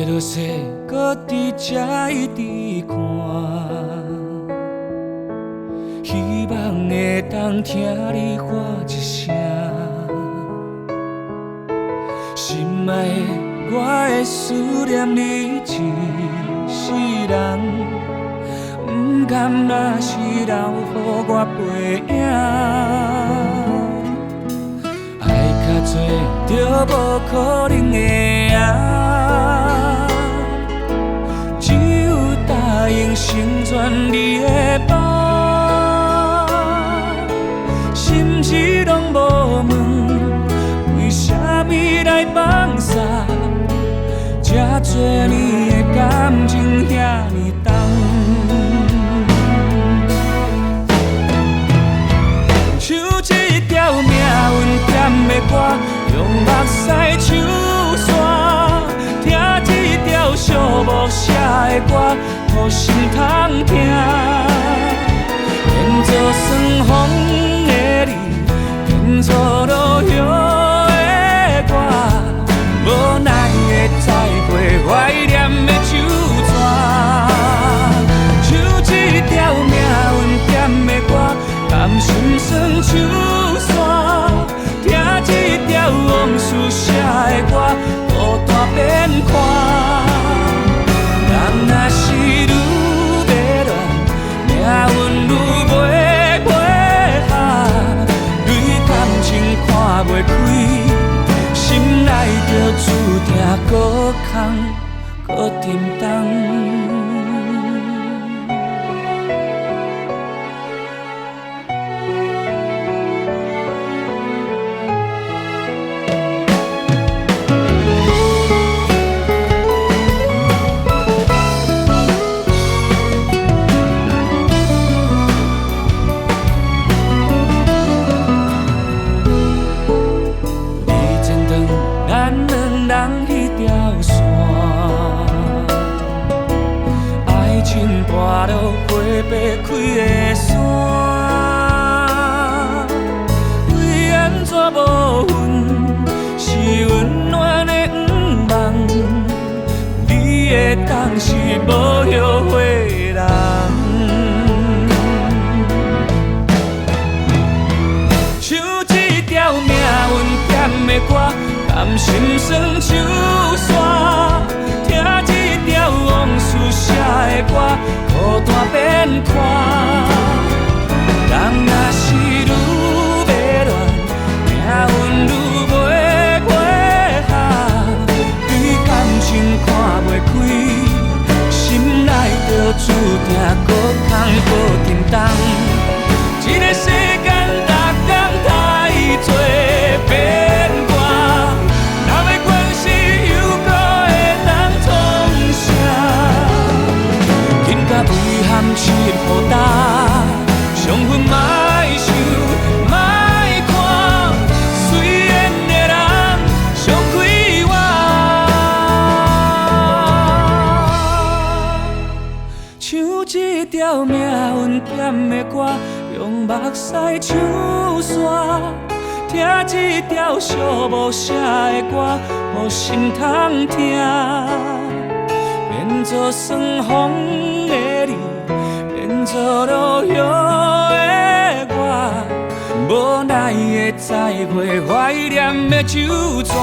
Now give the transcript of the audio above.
落雪，搁伫这一直看，希望会当听你喊一声，心爱的，我会思念你一世人，不甘若是留予我背影。爱较多，就无可能会啊，只有答应成全你的梦，心事拢无问，为什么来放下？这多年的感情遐尼重，像一条命运点的歌，用目屎唱线，听这条寂寞写的歌，互心通听。变作酸风的你，变作落叶的我，无奈的再会，怀念的手纸，像这条命运点的歌，甘心酸唱线，听这条往事写的歌，孤单变看。人若是愈迷乱，命运愈袂下，对感情看袂开，心内就注定搁空，搁沉重。跋落花白开的山，为安怎无份是温暖的愿望？你会当是无后悔的人，像这条命运点的歌，甘心酸唱线，听这条往事写的歌，孤单变看。人若是愈迷乱，命运愈袂下，对感情看袂开，心内就注定搁空搁沉重。这个世间，逐天太多变卦，若要关系犹阁会当创啥？紧甲遗憾切予干，伤痕莫想莫看，随缘的人伤开我，像这条命运点的歌，用目屎唱线，听这条寂寞写的歌，互心通听。变作酸风的你，变作落叶的我，无奈的再会，怀念的手纸。